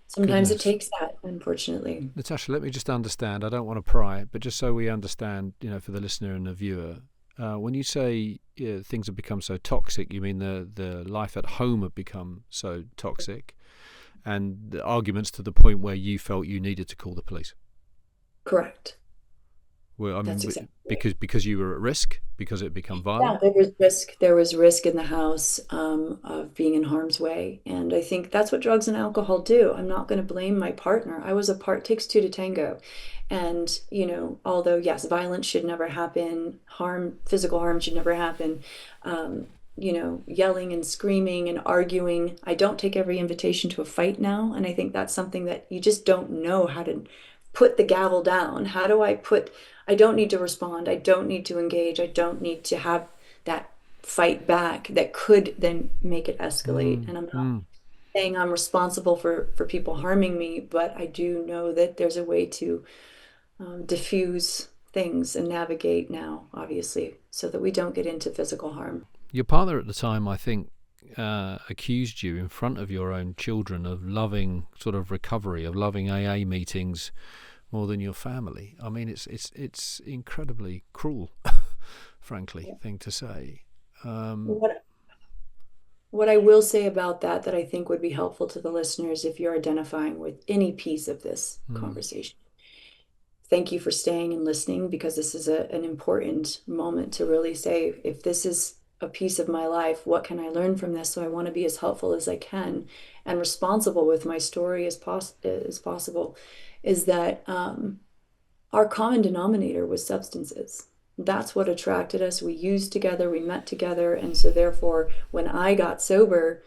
sometimes it goodness. takes that, unfortunately. Natasha, let me just understand. I don't want to pry, but just so we understand, for the listener and the viewer, when you say things have become so toxic, you mean the life at home had become so toxic, and the arguments to the point where you felt you needed to call the police. Correct. Well, I That's mean, exactly right. because you were at risk, because it had become Yeah, violent. there was risk. There was risk in the house, of being in harm's way. And I think that's what drugs and alcohol do. I'm not going to blame my partner. I was a part, takes two to tango. And, although yes, violence should never happen, physical harm should never happen, yelling and screaming and arguing. I don't take every invitation to a fight now. And I think that's something that you just don't know how to put the gavel down. I don't need to respond. I don't need to engage. I don't need to have that fight back that could then make it escalate. Mm, And I'm not mm. saying I'm responsible for people harming me, but I do know that there's a way to diffuse things and navigate now, obviously, so that we don't get into physical harm. Your partner at the time, I think, accused you in front of your own children of loving sort of recovery, of loving AA meetings more than your family. I mean, it's incredibly cruel, frankly, thing to say. Um, What what I will say about that that I think would be helpful to the listeners if you're identifying with any piece of this mm, conversation. Thank you for staying and listening, because this is an important moment to really say, if this is a piece of my life, what can I learn from this? So I want to be as helpful as I can and responsible with my story as possible. Is that our common denominator was substances. That's what attracted us. We used together, we met together. And so, therefore, when I got sober,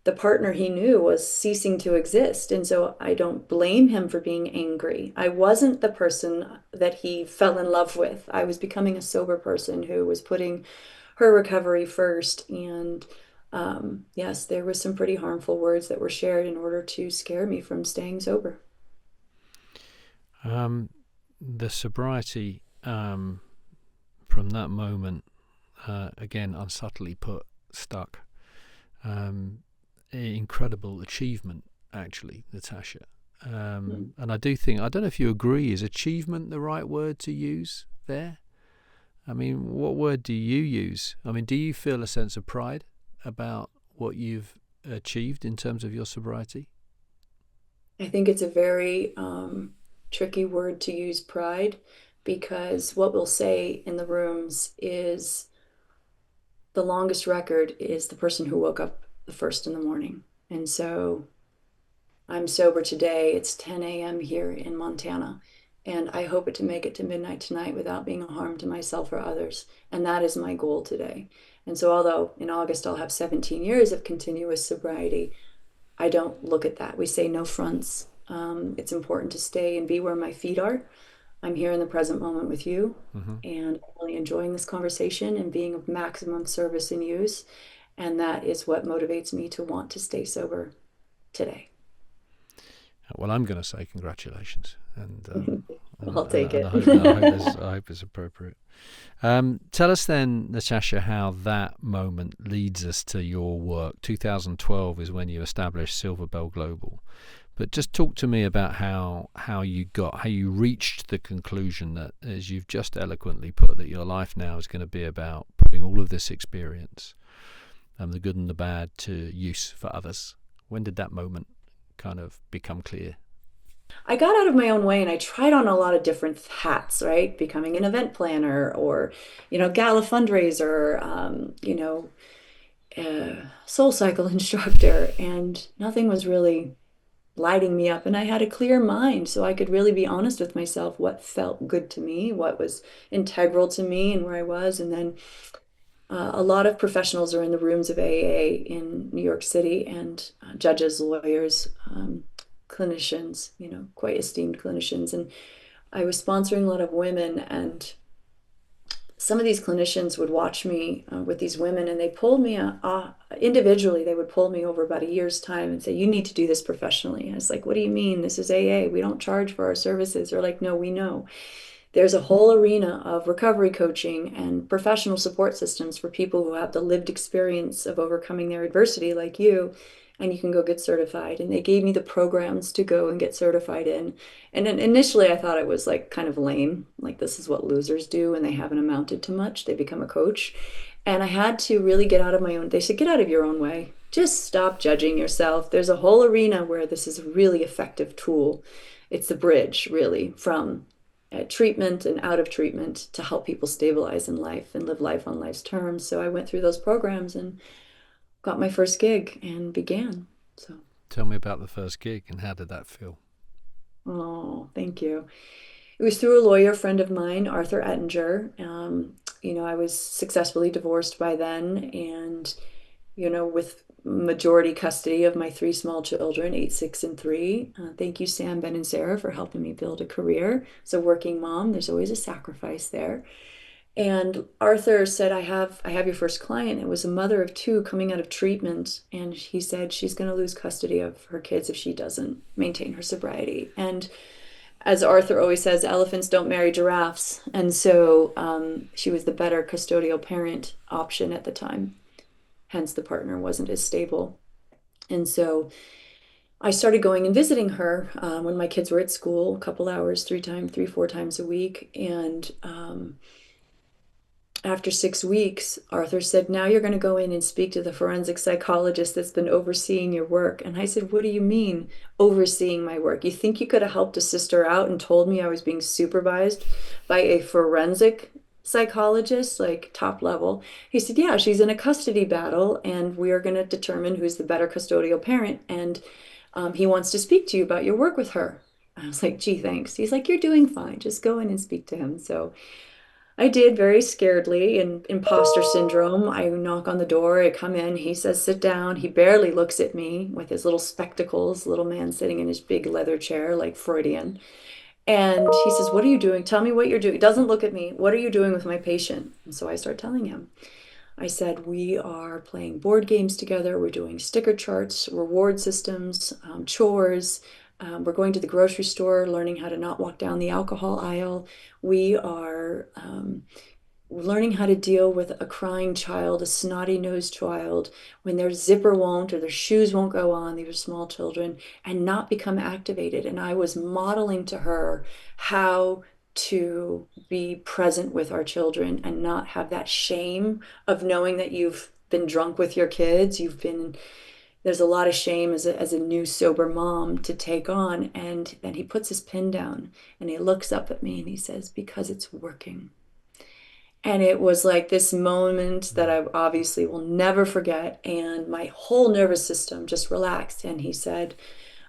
the partner he knew was ceasing to exist. And so I don't blame him for being angry. I wasn't the person that he fell in love with. I was becoming a sober person who was putting her recovery first. And yes, there was some pretty harmful words that were shared in order to scare me from staying sober. um, the sobriety from that moment, again, unsubtly put, stuck. Um, Incredible achievement, actually, Natasha. Mm. And I do think, I don't know if you agree, is achievement the right word to use there? I mean, what word do you use? I mean, do you feel a sense of pride about what you've achieved in terms of your sobriety? I think it's a very tricky word to use, pride, because what we'll say in the rooms is the longest record is the person who woke up the first in the morning. And so I'm sober today. It's 10 a.m. here in Montana. And I hope to make it to midnight tonight without being a harm to myself or others. And that is my goal today. And so, although in August I'll have 17 years of continuous sobriety, I don't look at that. We say no fronts. It's important to stay and be where my feet are. I'm here in the present moment with you, Mm-hmm. and I'm really enjoying this conversation and being of maximum service and use. And that is what motivates me to want to stay sober today. Well, I'm going to say congratulations, and I'll take and it. I hope it's appropriate. Tell us then, Natasha, how that moment leads us to your work. 2012 is when you established SilverBell Global, but just talk to me about how you reached the conclusion that, as you've just eloquently put, that your life now is going to be about putting all of this experience, the good and the bad, to use for others. When did that moment kind of become clear? I got out of my own way and I tried on a lot of different hats, right? Becoming an event planner or, gala fundraiser, soul cycle instructor, and nothing was really lighting me up. And I had a clear mind so I could really be honest with myself, what felt good to me, what was integral to me and where I was. And then a lot of professionals are in the rooms of AA in New York City, and judges, lawyers, clinicians, quite esteemed clinicians. And I was sponsoring a lot of women, and some of these clinicians would watch me with these women, and they pulled me individually. They would pull me over about a year's time and say, "You need to do this professionally." I was like, "What do you mean? This is AA. We don't charge for our services." They're like, "No, we know. There's a whole arena of recovery coaching and professional support systems for people who have the lived experience of overcoming their adversity like you, and you can go get certified." And they gave me the programs to go and get certified in. And then initially I thought it was like kind of lame, like this is what losers do when they haven't amounted to much. They become a coach. And I had to really get out of my own. They said, "Get out of your own way. Just stop judging yourself. There's a whole arena where this is a really effective tool. It's the bridge, really, from treatment and out of treatment to help people stabilize in life and live life on life's terms." So I went through those programs and got my first gig and began. So, Tell me about the first gig and how did that feel? oh, thank you. It was through a lawyer friend of mine, Arthur Ettinger. I was successfully divorced by then, and with majority custody of my three small children, 8, 6, and 3. Thank you, Sam, Ben, and Sarah, for helping me build a career. As a working mom, there's always a sacrifice there. And Arthur said, I have your first client. It was a mother of two coming out of treatment. And he said she's going to lose custody of her kids if she doesn't maintain her sobriety. And as Arthur always says, elephants don't marry giraffes. And so she was the better custodial parent option at the time. Hence, the partner wasn't as stable. And so I started going and visiting her when my kids were at school, a couple hours, 4 times a week. And after 6 weeks, Arthur said, now you're going to go in and speak to the forensic psychologist that's been overseeing your work. And I said, what do you mean, overseeing my work? You think you could have helped a sister out and told me I was being supervised by a forensic psychologist, like top level? He said, yeah, she's in a custody battle, and we are going to determine who's the better custodial parent. And he wants to speak to you about your work with her. I was like, gee, thanks. He's like, you're doing fine. Just go in and speak to him. So I did, very scaredly, in imposter syndrome. I knock on the door, I come in, he says, sit down. He barely looks at me with his little spectacles, little man sitting in his big leather chair, like Freudian. And he says, what are you doing? Tell me what you're doing. He doesn't look at me. What are you doing with my patient? And so I start telling him. I said, we are playing board games together. We're doing sticker charts, reward systems, chores. We're going to the grocery store, learning how to not walk down the alcohol aisle. We are learning how to deal with a crying child, a snotty-nosed child, when their zipper won't or their shoes won't go on. These are small children, and not become activated. And I was modeling to her how to be present with our children and not have that shame of knowing that you've been drunk with your kids. There's a lot of shame as a new sober mom to take on. And then he puts his pen down and he looks up at me and he says, because it's working. And it was like this moment that I obviously will never forget. And my whole nervous system just relaxed. And he said,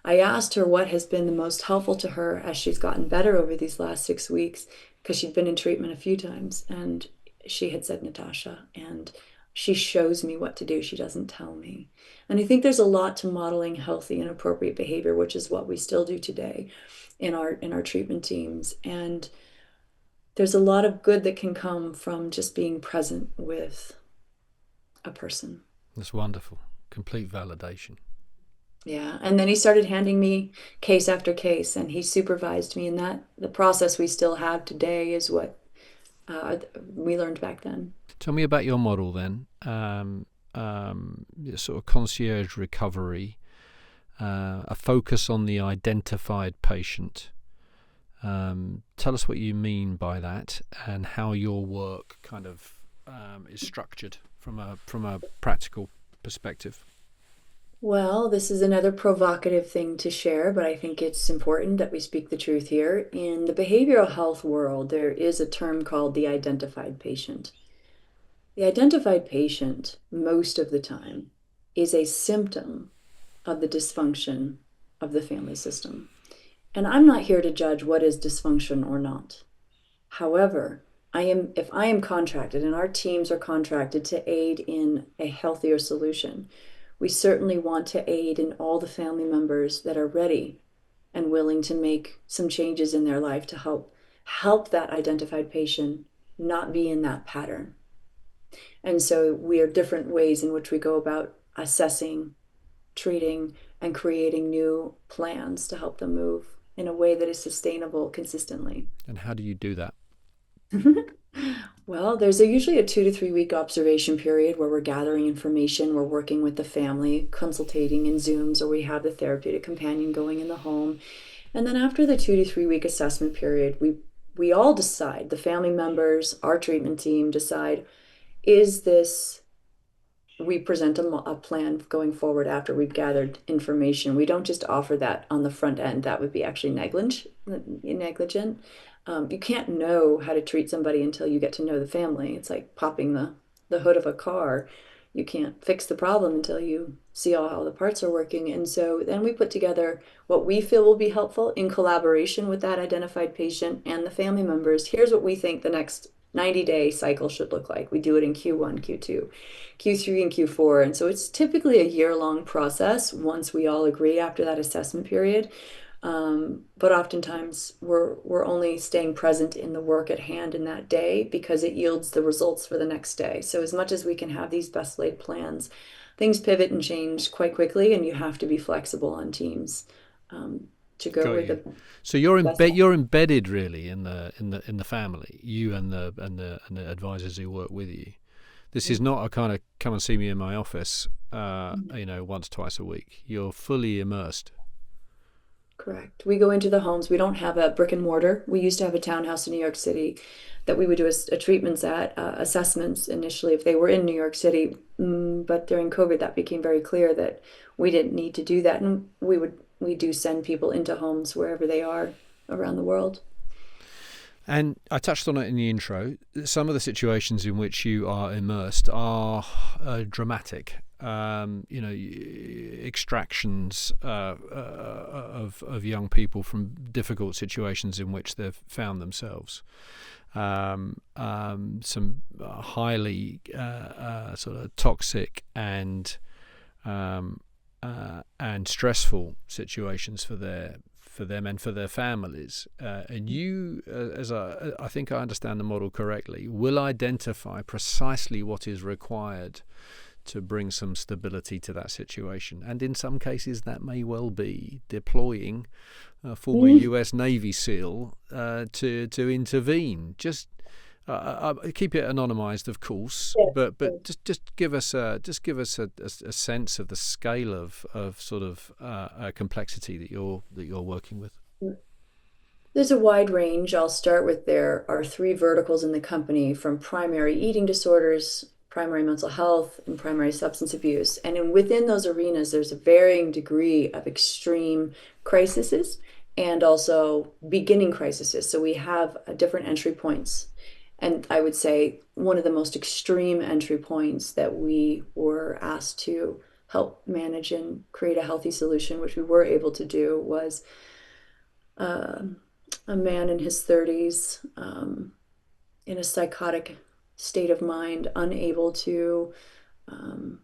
I asked her what has been the most helpful to her as she's gotten better over these last 6 weeks, because she'd been in treatment a few times. And she had said, Natasha. And she shows me what to do. She doesn't tell me. And I think there's a lot to modeling healthy and appropriate behavior, which is what we still do today in our treatment teams. And there's a lot of good that can come from just being present with a person. That's wonderful. Complete validation. Yeah. And then he started handing me case after case, and he supervised me. And that the process we still have today is what we learned back then. Tell me about your model then. Sort of concierge recovery, a focus on the identified patient. Tell us what you mean by that and how your work kind of is structured from a practical perspective. Well, this is another provocative thing to share, but I think it's important that we speak the truth here. In the behavioral health world, there is a term called the identified patient. The identified patient, most of the time, is a symptom of the dysfunction of the family system. And I'm not here to judge what is dysfunction or not. However, if I am contracted and our teams are contracted to aid in a healthier solution, we certainly want to aid in all the family members that are ready and willing to make some changes in their life to help that identified patient not be in that pattern. And so we are different ways in which we go about assessing, treating, and creating new plans to help them move in a way that is sustainable consistently. And how do you do that? Well, there's usually a 2 to 3 week observation period where we're gathering information, we're working with the family, consultating in Zooms, or we have the therapeutic companion going in the home. And then after the 2 to 3 week assessment period, we all decide, the family members, our treatment team decide, we present a plan going forward after we've gathered information. We don't just offer that on the front end. That would be actually negligent. You can't know how to treat somebody until you get to know the family. It's like popping the hood of a car. You can't fix the problem until you see all how the parts are working. And so then we put together what we feel will be helpful in collaboration with that identified patient and the family members. Here's what we think the next 90-day cycle should look like. We do it in Q1, Q2, Q3, and Q4. And so it's typically a year-long process once we all agree after that assessment period. But oftentimes we're only staying present in the work at hand in that day because it yields the results for the next day. So as much as we can have these best laid plans, things pivot and change quite quickly, and you have to be flexible on teams um, to go Got where you. the So you're best. you're embedded really in the family. You and the advisors who work with you. This is not a kind of come and see me in my office, once twice a week. You're fully immersed. Correct. We go into the homes. We don't have a brick and mortar. We used to have a townhouse in New York City that we would do a treatments at, assessments initially if they were in New York City. But during COVID, that became very clear that we didn't need to do that. And we do send people into homes wherever they are around the world. And I touched on it in the intro. Some of the situations in which you are immersed are dramatic. Extractions of young people from difficult situations in which they've found themselves. Some highly sort of toxic and stressful situations for them and for their families. And you, as I think I understand the model correctly, will identify precisely what is required to bring some stability to that situation. And in some cases, that may well be deploying a former US Navy SEAL to intervene. Just keep it anonymized, of course, Yeah. but just give us a sense of the scale of sort of complexity that you're working with. There's a wide range. I'll start with there are three verticals in the company from primary eating disorders, primary mental health, and primary substance abuse. Within those arenas, there's a varying degree of extreme crises and also beginning crises. So we have different entry points. And I would say one of the most extreme entry points that we were asked to help manage and create a healthy solution, which we were able to do, was uh, a man in his 30s in a psychotic state of mind, unable to, um,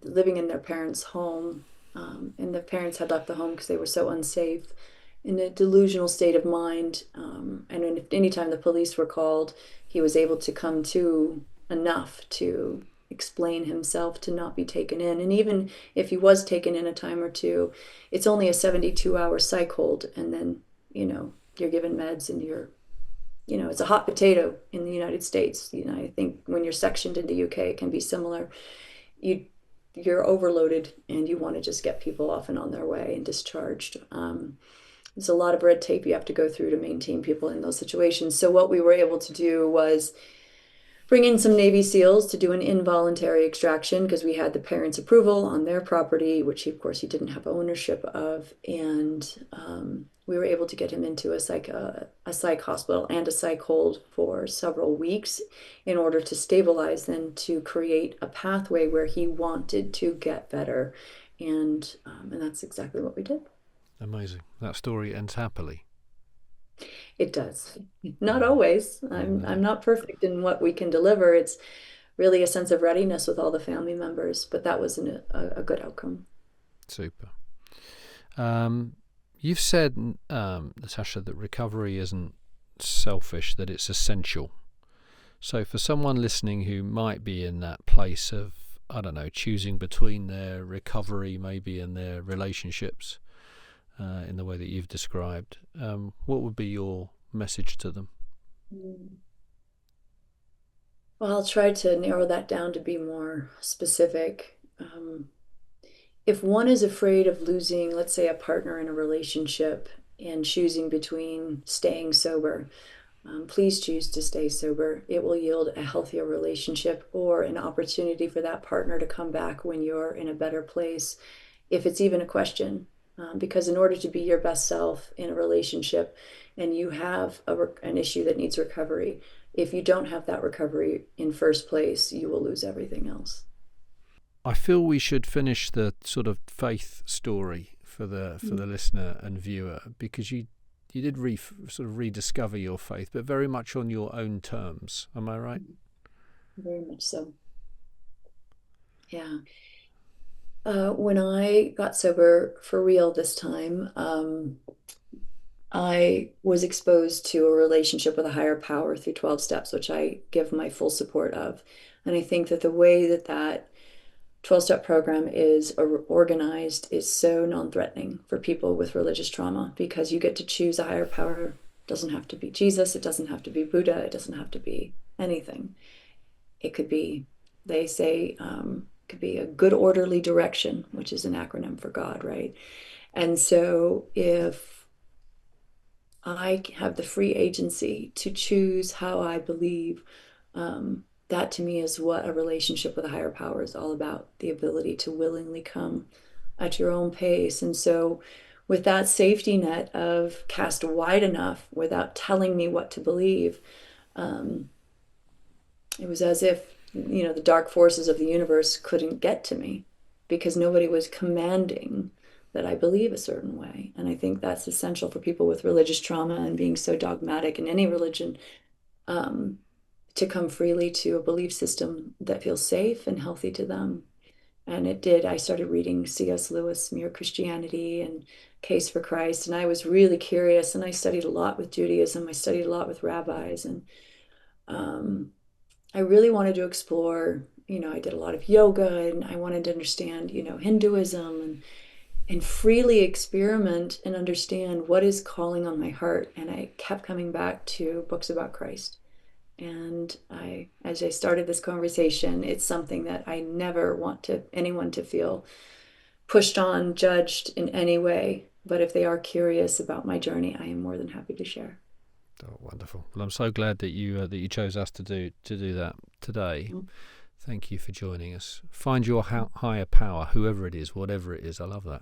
living in their parents' home. And the parents had left the home because they were so unsafe, in a delusional state of mind. And anytime the police were called, he was able to come to enough to explain himself to not be taken in. And even if he was taken in a time or two, it's only a 72-hour psych hold. And then, you're given meds and it's a hot potato in the United States. I think when you're sectioned in the UK, it can be similar. You, you're overloaded and you want to just get people off and on their way and discharged. There's a lot of red tape you have to go through to maintain people in those situations. So what we were able to do was bring in some Navy SEALs to do an involuntary extraction because we had the parents' approval on their property, which of course he didn't have ownership of, and we were able to get him into a psych hospital and a psych hold for several weeks in order to stabilize and to create a pathway where he wanted to get better, and that's exactly what we did. Amazing. That story ends happily. It does. Not Mm, always. I'm no, not perfect in what we can deliver. It's really a sense of readiness with all the family members, but that was a good outcome. super. Um, you've said, Natasha, that recovery isn't selfish, that it's essential. So for someone listening who might be in that place of, I don't know, choosing between their recovery maybe and their relationships in the way that you've described, what would be your message to them? Mm. Well, I'll try to narrow that down to be more specific. If one is afraid of losing, let's say, a partner in a relationship and choosing between staying sober, please choose to stay sober. It will yield a healthier relationship or an opportunity for that partner to come back when you're in a better place, if it's even a question. Because in order to be your best self in a relationship and you have an issue that needs recovery, if you don't have that recovery in first place, you will lose everything else. I feel we should finish the sort of faith story for the listener and viewer because you did sort of rediscover your faith, but very much on your own terms. Am I right? Very much so. Yeah. When I got sober for real this time, I was exposed to a relationship with a higher power through 12 steps, which I give my full support of. And I think that the way that that 12-step program is organized is so non-threatening for people with religious trauma because you get to choose a higher power. It doesn't have to be Jesus, it doesn't have to be Buddha, it doesn't have to be anything. It could be, they say, could be a good orderly direction, which is an acronym for God, right? And so if I have the free agency to choose how I believe, that to me is what a relationship with a higher power is all about, the ability to willingly come at your own pace. And so, with that safety net of cast wide enough without telling me what to believe, um, it was as if, the dark forces of the universe couldn't get to me because nobody was commanding that I believe a certain way. And I think that's essential for people with religious trauma and being so dogmatic in any religion, um, to come freely to a belief system that feels safe and healthy to them. And it did. I started reading C.S. Lewis, Mere Christianity, and Case for Christ. And I was really curious. And I studied a lot with Judaism. I studied a lot with rabbis. And um, I really wanted to explore, I did a lot of yoga and I wanted to understand, Hinduism and freely experiment and understand what is calling on my heart. And I kept coming back to books about Christ. And as I started this conversation, it's something that I never want anyone to feel pushed on, judged in any way. But if they are curious about my journey, I am more than happy to share. Oh, wonderful. Well, I'm so glad that you chose us to do that today. Mm-hmm. Thank you for joining us. Find your higher power, whoever it is, whatever it is. I love that.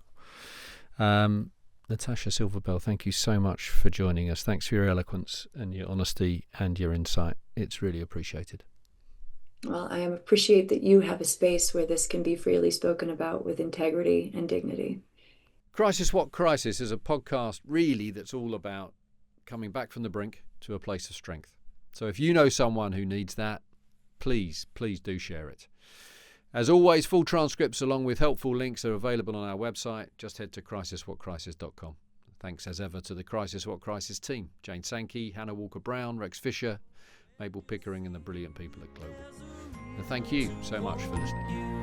Natasha Silver Bell, thank you so much for joining us. Thanks for your eloquence and your honesty and your insight. It's really appreciated. Well, I appreciate that you have a space where this can be freely spoken about with integrity and dignity. Crisis What Crisis is a podcast really that's all about coming back from the brink to a place of strength. So if you know someone who needs that, please do share it. As always, full transcripts along with helpful links are available on our website. Just head to crisiswhatcrisis.com. Thanks as ever to the Crisis What Crisis team, Jane Sankey, Hannah Walker-Brown, Rex Fisher, Mabel Pickering and the brilliant people at Global. And thank you so much for listening.